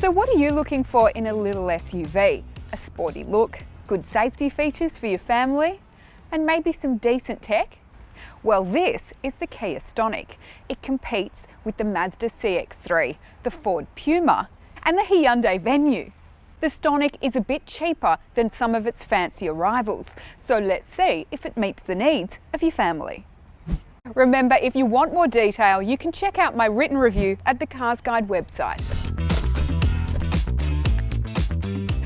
So what are you looking for in a little SUV? A sporty look, good safety features for your family, and maybe some decent tech? Well, this is the Kia Stonic. It competes with the Mazda CX-3, the Ford Puma, and the Hyundai Venue. The Stonic is a bit cheaper than some of its fancier rivals, so let's see if it meets the needs of your family. Remember, if you want more detail, you can check out my written review at the CarsGuide website.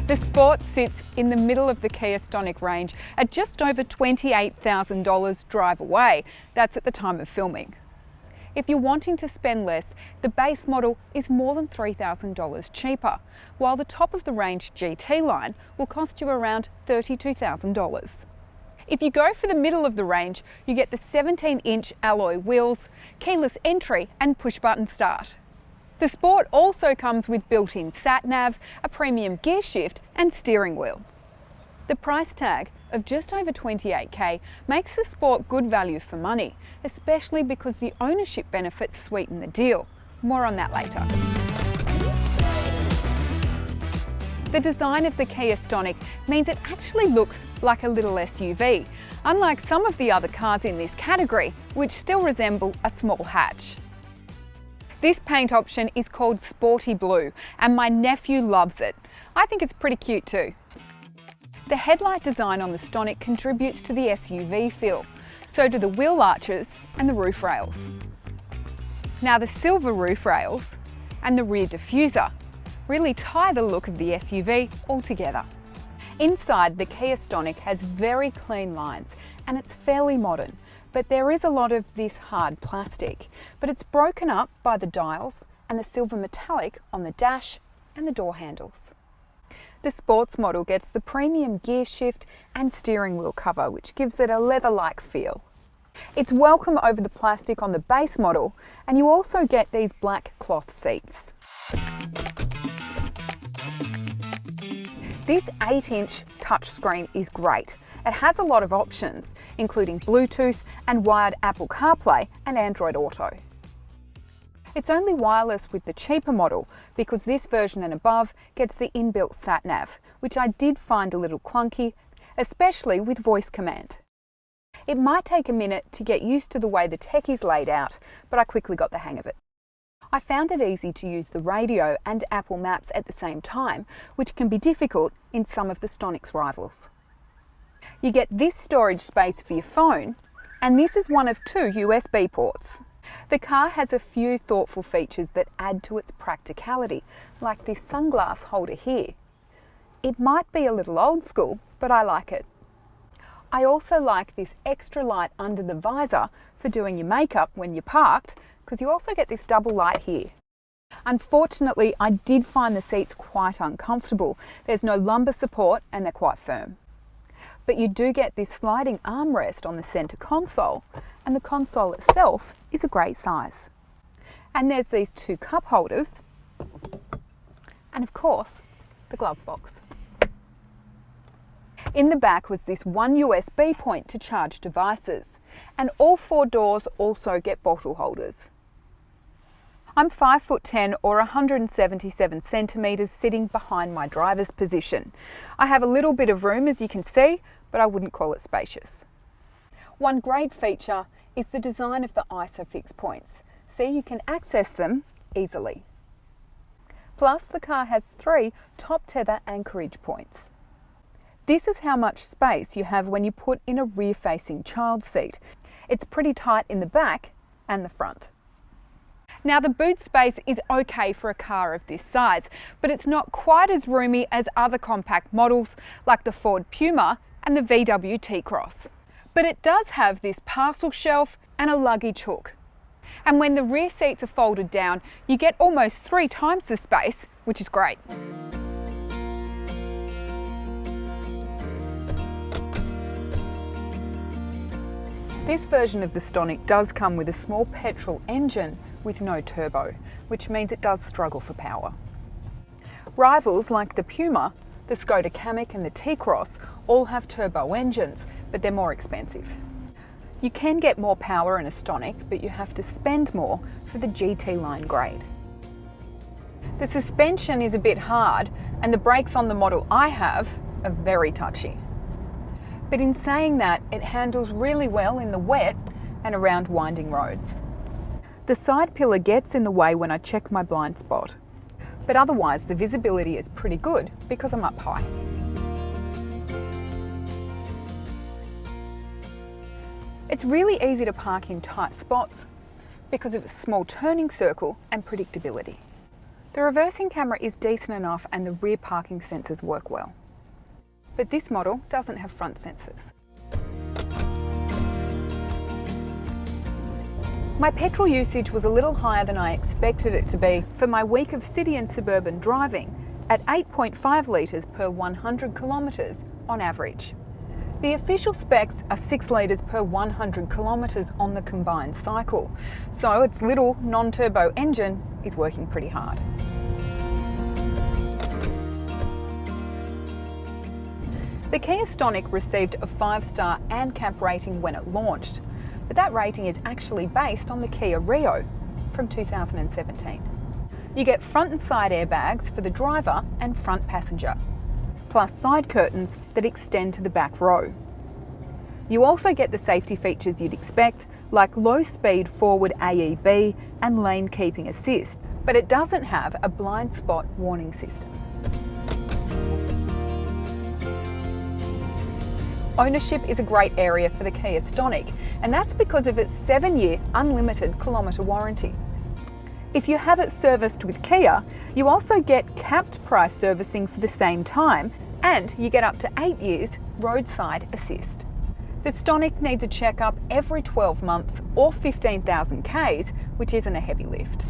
The Sport sits in the middle of the Kia Stonic range at just over $28,000 drive away. That's at the time of filming. If you're wanting to spend less, the base model is more than $3,000 cheaper, while the top of the range GT line will cost you around $32,000. If you go for the middle of the range, you get the 17-inch alloy wheels, keyless entry and push-button start. The Sport also comes with built-in sat-nav, a premium gear shift and steering wheel. The price tag of just over $28,000 makes the Sport good value for money, especially because the ownership benefits sweeten the deal. More on that later. The design of the Kia Stonic means it actually looks like a little SUV, unlike some of the other cars in this category, which still resemble a small hatch. This paint option is called Sporty Blue, and my nephew loves it. I think it's pretty cute too. The headlight design on the Stonic contributes to the SUV feel, so do the wheel arches and the roof rails. Now the silver roof rails and the rear diffuser really tie the look of the SUV all together. Inside, the Kia Stonic has very clean lines and it's fairly modern, but there is a lot of this hard plastic, but it's broken up by the dials and the silver metallic on the dash and the door handles. The sports model gets the premium gear shift and steering wheel cover, which gives it a leather-like feel. It's welcome over the plastic on the base model, and you also get these black cloth seats. This 8-inch touchscreen is great. It has a lot of options, including Bluetooth and wired Apple CarPlay and Android Auto. It's only wireless with the cheaper model because this version and above gets the inbuilt sat-nav, which I did find a little clunky, especially with voice command. It might take a minute to get used to the way the tech is laid out, but I quickly got the hang of it. I found it easy to use the radio and Apple Maps at the same time, which can be difficult in some of the Stonic's rivals. You get this storage space for your phone, and this is one of 2 USB ports. The car has a few thoughtful features that add to its practicality, like this sunglass holder here. It might be a little old school, but I like it. I also like this extra light under the visor for doing your makeup when you're parked, because you also get this double light here. Unfortunately, I did find the seats quite uncomfortable. There's no lumbar support and they're quite firm. But you do get this sliding armrest on the centre console, and the console itself is a great size. And there's these 2 cup holders, and of course, the glove box. In the back was this 1 USB point to charge devices, and all 4 doors also get bottle holders. I'm 5'10" or 177 centimetres sitting behind my driver's position. I have a little bit of room, as you can see, but I wouldn't call it spacious. One great feature is the design of the ISOFIX points, so you can access them easily. Plus, the car has 3 top tether anchorage points. This is how much space you have when you put in a rear-facing child seat. It's pretty tight in the back and the front. Now, the boot space is okay for a car of this size, but it's not quite as roomy as other compact models like the Ford Puma and the VW T-Cross. But it does have this parcel shelf and a luggage hook. And when the rear seats are folded down, you get almost 3 times the space, which is great. This version of the Stonic does come with a small petrol engine with no turbo, which means it does struggle for power. Rivals like the Puma, the Skoda Kamiq and the T-Cross all have turbo engines, but they're more expensive. You can get more power in a Stonic, but you have to spend more for the GT line grade. The suspension is a bit hard and the brakes on the model I have are very touchy. But in saying that, it handles really well in the wet and around winding roads. The side pillar gets in the way when I check my blind spot, but otherwise the visibility is pretty good because I'm up high. It's really easy to park in tight spots because of its small turning circle and predictability. The reversing camera is decent enough and the rear parking sensors work well. But this model doesn't have front sensors. My petrol usage was a little higher than I expected it to be for my week of city and suburban driving at 8.5 litres per 100 kilometres on average. The official specs are 6 litres per 100 kilometres on the combined cycle, so its little non-turbo engine is working pretty hard. The Kia Stonic received a 5-star ANCAP rating when it launched, but that rating is actually based on the Kia Rio from 2017. You get front and side airbags for the driver and front passenger, plus side curtains that extend to the back row. You also get the safety features you'd expect, like low-speed forward AEB and lane keeping assist, but it doesn't have a blind spot warning system. Ownership is a great area for the Kia Stonic, and that's because of its 7-year unlimited kilometre warranty. If you have it serviced with Kia, you also get capped price servicing for the same time, and you get up to 8 years roadside assist. The Stonic needs a checkup every 12 months or 15,000 Ks, which isn't a heavy lift.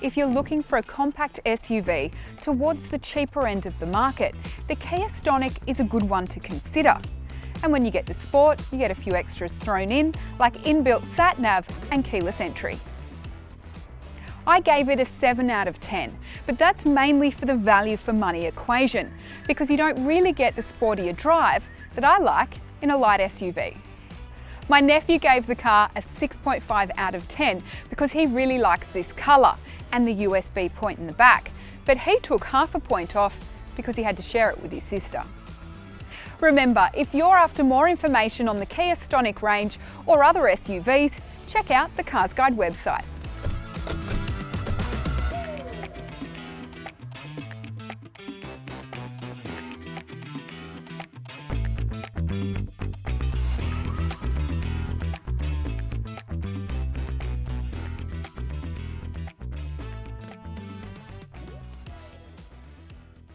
If you're looking for a compact SUV towards the cheaper end of the market, the Kia Stonic is a good one to consider. And when you get to Sport, you get a few extras thrown in, like inbuilt sat-nav and keyless entry. I gave it a 7 out of 10, but that's mainly for the value for money equation, because you don't really get the sportier drive that I like in a light SUV. My nephew gave the car a 6.5 out of 10 because he really likes this colour and the USB point in the back, but he took half a point off because he had to share it with his sister. Remember, if you're after more information on the Kia Stonic range or other SUVs, check out the CarsGuide website.